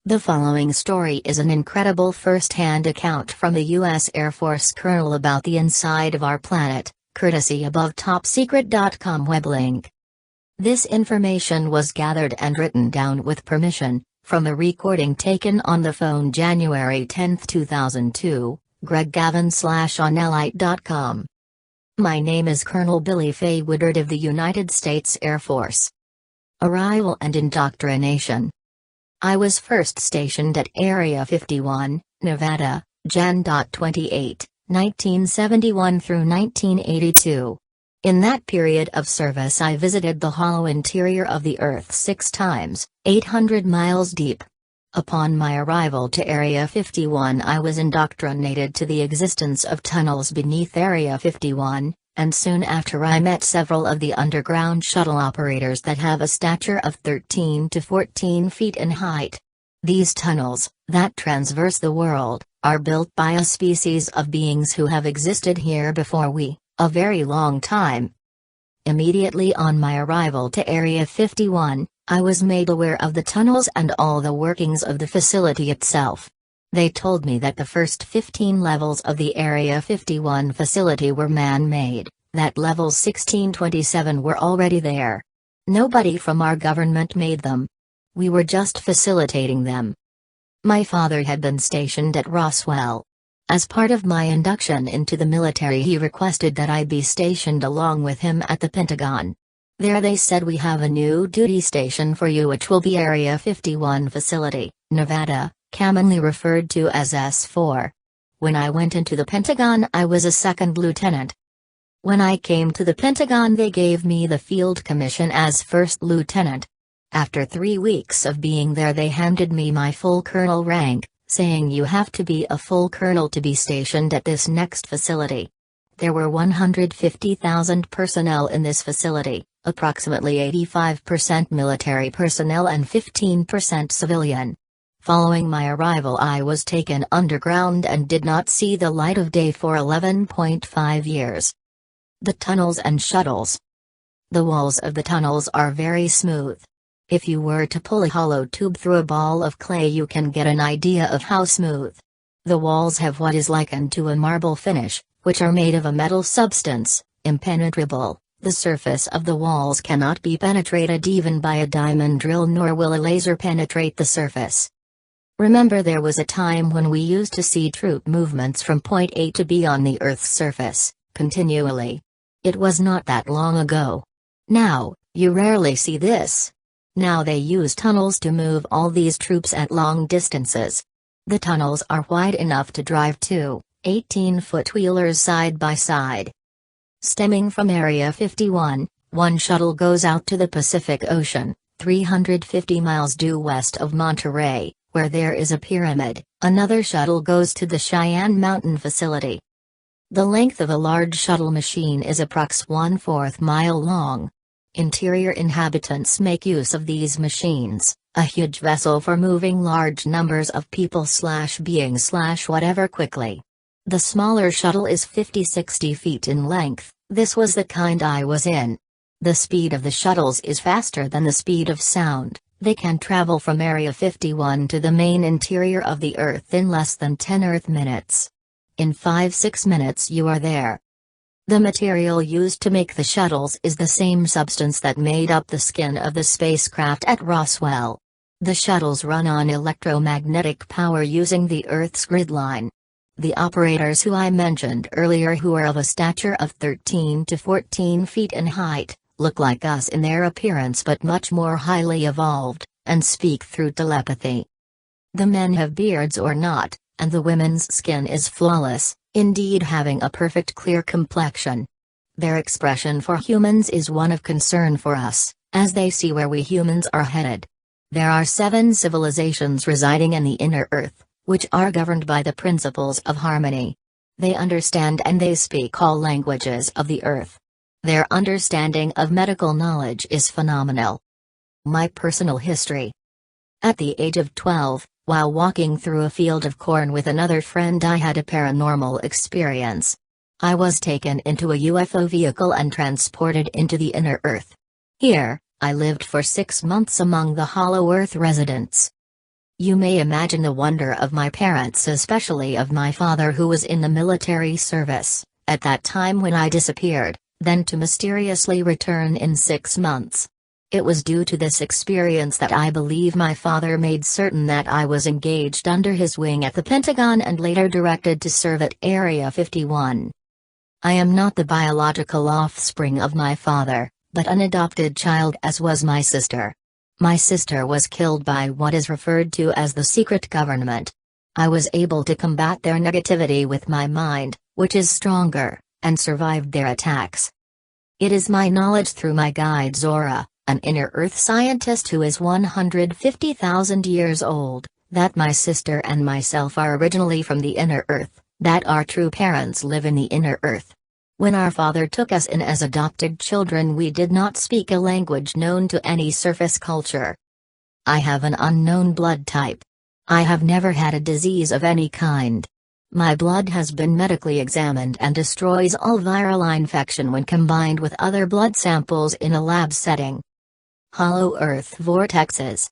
The following story is an incredible first-hand account from the U.S. Air Force colonel about the inside of our planet, courtesy above topsecret.com web link. This information was gathered and written down with permission, from a recording taken on the phone January 10, 2002, Greg Gavin/onelite.com. My name is Colonel Billie Faye Woodard of the United States Air Force. Arrival and indoctrination. I was first stationed at Area 51, Nevada, Jan. 28, 1971 through 1982. In that period of service I visited the hollow interior of the Earth 6 times, 800 miles deep. Upon my arrival to Area 51 I was indoctrinated to the existence of tunnels beneath Area 51, and soon after I met several of the underground shuttle operators that have a stature of 13 to 14 feet in height. These tunnels, that traverse the world, are built by a species of beings who have existed here before we, a very long time. Immediately on my arrival to Area 51, I was made aware of the tunnels and all the workings of the facility itself. They told me that the first 15 levels of the Area 51 facility were man-made, that levels 16-27 were already there. Nobody from our government made them. We were just facilitating them. My father had been stationed at Roswell. As part of my induction into the military he requested that I be stationed along with him at the Pentagon. There they said, we have a new duty station for you which will be Area 51 facility, Nevada, commonly referred to as S4. When I went into the Pentagon I was a second lieutenant. When I came to the Pentagon they gave me the field commission as first lieutenant. After 3 weeks of being there they handed me my full colonel rank, saying you have to be a full colonel to be stationed at this next facility. There were 150,000 personnel in this facility, approximately 85% military personnel and 15% civilian. Following my arrival I was taken underground and did not see the light of day for 11.5 years. The tunnels and shuttles. The walls of the tunnels are very smooth. If you were to pull a hollow tube through a ball of clay you can get an idea of how smooth. The walls have what is likened to a marble finish, which are made of a metal substance, impenetrable. The surface of the walls cannot be penetrated even by a diamond drill, nor will a laser penetrate the surface. Remember, there was a time when we used to see troop movements from point A to B on the Earth's surface, continually. It was not that long ago. Now, you rarely see this. Now they use tunnels to move all these troops at long distances. The tunnels are wide enough to drive 2 18-foot wheelers side by side. Stemming from Area 51, one shuttle goes out to the Pacific Ocean, 350 miles due west of Monterey, where there is a pyramid. Another shuttle goes to the Cheyenne Mountain facility. The length of a large shuttle machine is approx 1/4 mile long. Interior inhabitants make use of these machines, a huge vessel for moving large numbers of people/beings/whatever quickly. The smaller shuttle is 50-60 feet in length. This was the kind I was in. The speed of the shuttles is faster than the speed of sound. They can travel from Area 51 to the main interior of the Earth in less than 10 Earth minutes. In 5-6 minutes you are there. The material used to make the shuttles is the same substance that made up the skin of the spacecraft at Roswell. The shuttles run on electromagnetic power using the Earth's grid line. The operators who I mentioned earlier, who are of a stature of 13 to 14 feet in height, look like us in their appearance but much more highly evolved, and speak through telepathy. The men have beards or not, and the women's skin is flawless, indeed having a perfect clear complexion. Their expression for humans is one of concern for us, as they see where we humans are headed. There are 7 civilizations residing in the inner Earth, which are governed by the principles of harmony. They understand and they speak all languages of the Earth. Their understanding of medical knowledge is phenomenal. My personal history. At the age of 12, while walking through a field of corn with another friend, I had a paranormal experience. I was taken into a UFO vehicle and transported into the inner Earth. Here, I lived for 6 months among the Hollow Earth residents. You may imagine the wonder of my parents, especially of my father, who was in the military service at that time when I disappeared, then to mysteriously return in 6 months. It was due to this experience that I believe my father made certain that I was engaged under his wing at the Pentagon and later directed to serve at Area 51. I am not the biological offspring of my father, but an adopted child, as was my sister. My sister was killed by what is referred to as the secret government. I was able to combat their negativity with my mind, which is stronger, and survived their attacks. It is my knowledge through my guide Zora, an inner Earth scientist who is 150,000 years old, that my sister and myself are originally from the inner Earth, that our true parents live in the inner Earth. When our father took us in as adopted children, we did not speak a language known to any surface culture. I have an unknown blood type. I have never had a disease of any kind. My blood has been medically examined and destroys all viral infection when combined with other blood samples in a lab setting. Hollow Earth vortexes.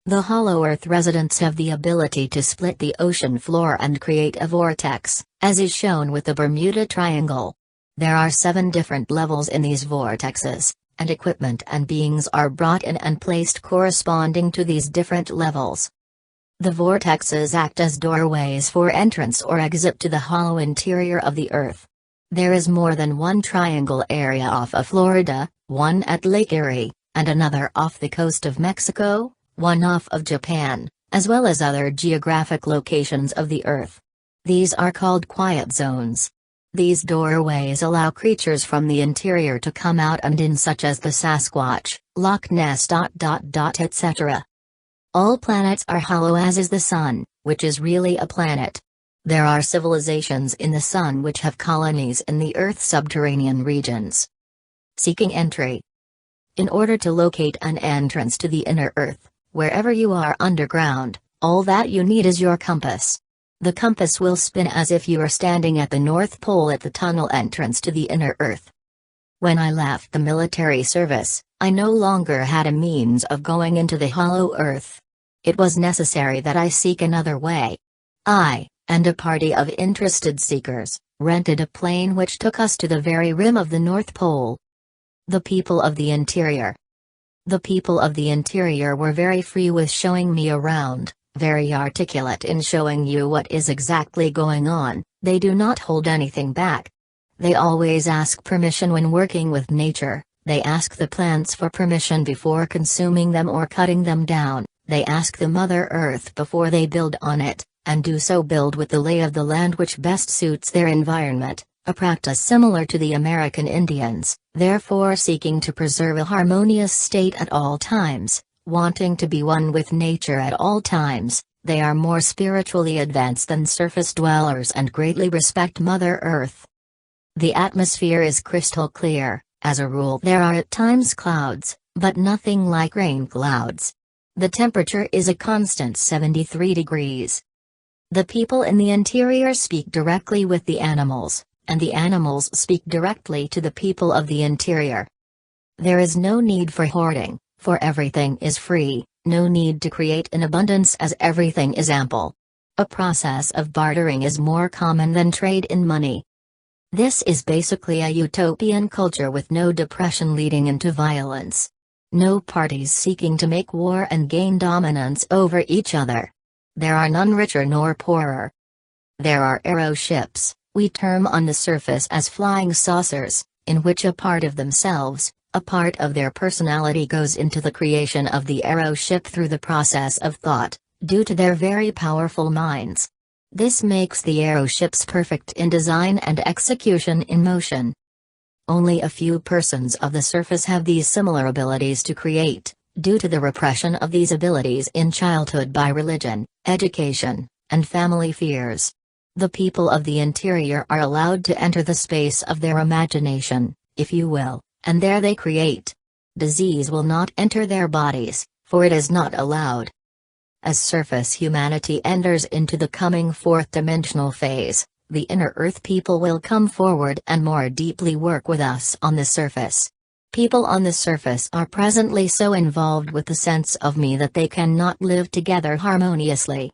The Hollow Earth residents have the ability to split the ocean floor and create a vortex, as is shown with the Bermuda Triangle. There are 7 different levels in these vortexes, and equipment and beings are brought in and placed corresponding to these different levels. The vortexes act as doorways for entrance or exit to the hollow interior of the Earth. There is more than one triangle area off of Florida, one at Lake Erie, and another off the coast of Mexico, one off of Japan, as well as other geographic locations of the Earth. These are called quiet zones. These doorways allow creatures from the interior to come out and in, such as the Sasquatch, Loch Ness, etc. All planets are hollow, as is the Sun, which is really a planet. There are civilizations in the Sun which have colonies in the Earth's subterranean regions. Seeking entry. In order to locate an entrance to the inner Earth, wherever you are underground, all that you need is your compass. The compass will spin as if you are standing at the North Pole at the tunnel entrance to the inner Earth. When I left the military service, I no longer had a means of going into the hollow Earth. It was necessary that I seek another way. I, and a party of interested seekers, rented a plane which took us to the very rim of the North Pole. The people of the interior. The people of the interior were very free with showing me around. Very articulate in showing you what is exactly going on. They do not hold anything back. They always ask permission when working with nature. They ask the plants for permission before consuming them or cutting them down. They ask the Mother Earth before they build on it, and do so build with the lay of the land which best suits their environment, a practice similar to the American Indians, therefore seeking to preserve a harmonious state at all times. Wanting to be one with nature at all times, they are more spiritually advanced than surface dwellers and greatly respect Mother Earth. The atmosphere is crystal clear. As a rule, there are at times clouds, but nothing like rain clouds. The temperature is a constant 73 degrees. The people in the interior speak directly with the animals, and the animals speak directly to the people of the interior. There is no need for hoarding. For everything is free, no need to create in abundance as everything is ample. A process of bartering is more common than trade in money. This is basically a utopian culture with no depression leading into violence. No parties seeking to make war and gain dominance over each other. There are none richer nor poorer. There are aeroships, we term on the surface as flying saucers, in which a part of themselves, a part of their personality goes into the creation of the aeroship through the process of thought, due to their very powerful minds. This makes the aeroships perfect in design and execution in motion. Only a few persons of the surface have these similar abilities to create, due to the repression of these abilities in childhood by religion, education, and family fears. The people of the interior are allowed to enter the space of their imagination, if you will. And there they create. Disease will not enter their bodies, for it is not allowed. As surface humanity enters into the coming 4th dimensional phase, the inner Earth people will come forward and more deeply work with us on the surface. People on the surface are presently so involved with the sense of me that they cannot live together harmoniously.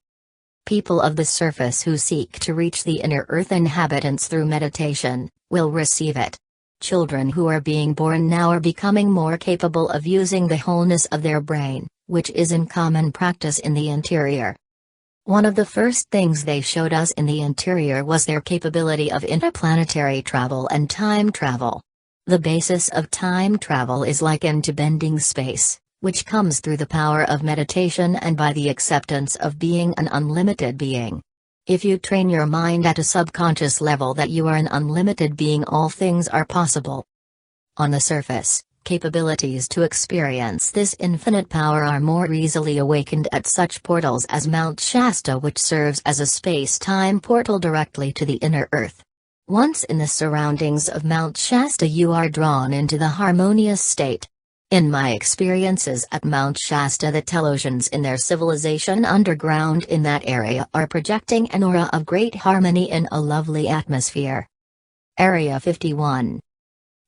People of the surface who seek to reach the inner earth inhabitants through meditation, will receive it. Children who are being born now are becoming more capable of using the wholeness of their brain, which is in common practice in the interior. One of the first things they showed us in the interior was their capability of interplanetary travel and time travel. The basis of time travel is likened to bending space, which comes through the power of meditation and by the acceptance of being an unlimited being. If you train your mind at a subconscious level that you are an unlimited being, all things are possible. On the surface, capabilities to experience this infinite power are more easily awakened at such portals as Mount Shasta, which serves as a space-time portal directly to the inner earth. Once in the surroundings of Mount Shasta, you are drawn into the harmonious state. In my experiences at Mount Shasta, the Telosians in their civilization underground in that area are projecting an aura of great harmony in a lovely atmosphere. Area 51.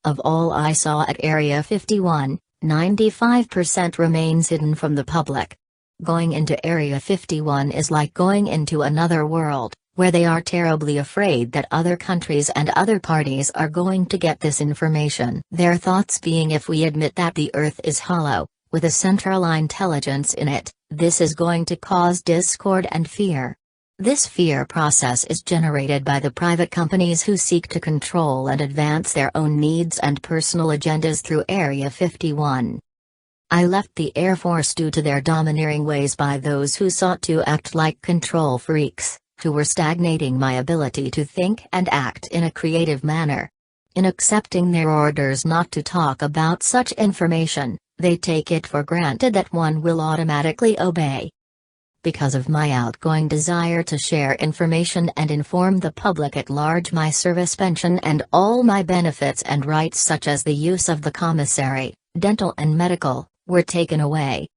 Of all I saw at Area 51, 95% remains hidden from the public. Going into Area 51 is like going into another world, where they are terribly afraid that other countries and other parties are going to get this information. Their thoughts being, if we admit that the Earth is hollow, with a central intelligence in it, this is going to cause discord and fear. This fear process is generated by the private companies who seek to control and advance their own needs and personal agendas through Area 51. I left the Air Force due to their domineering ways by those who sought to act like control freaks, who were stagnating my ability to think and act in a creative manner. In accepting their orders not to talk about such information, they take it for granted that one will automatically obey. Because of my outgoing desire to share information and inform the public at large, my service pension and all my benefits and rights, such as the use of the commissary, dental and medical, were taken away.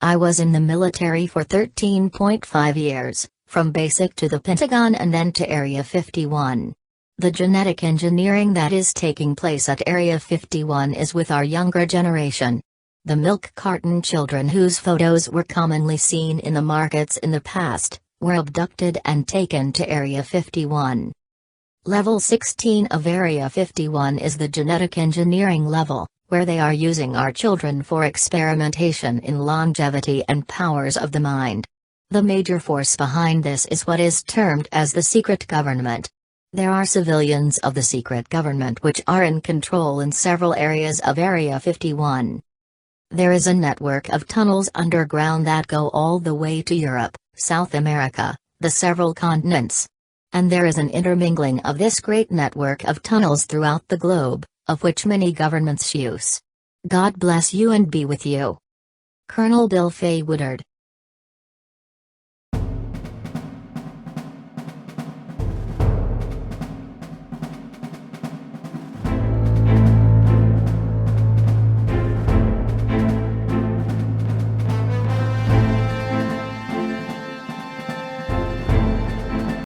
I was in the military for 13.5 years, from basic to the Pentagon and then to Area 51. The genetic engineering that is taking place at Area 51 is with our younger generation. The milk carton children whose photos were commonly seen in the markets in the past, were abducted and taken to Area 51. Level 16 of Area 51 is the genetic engineering level, where they are using our children for experimentation in longevity and powers of the mind. The major force behind this is what is termed as the secret government. There are civilians of the secret government which are in control in several areas of Area 51. There is a network of tunnels underground that go all the way to Europe, South America, the several continents. And there is an intermingling of this great network of tunnels throughout the globe, of which many governments use. God bless you and be with you. Colonel Billie Faye Woodard.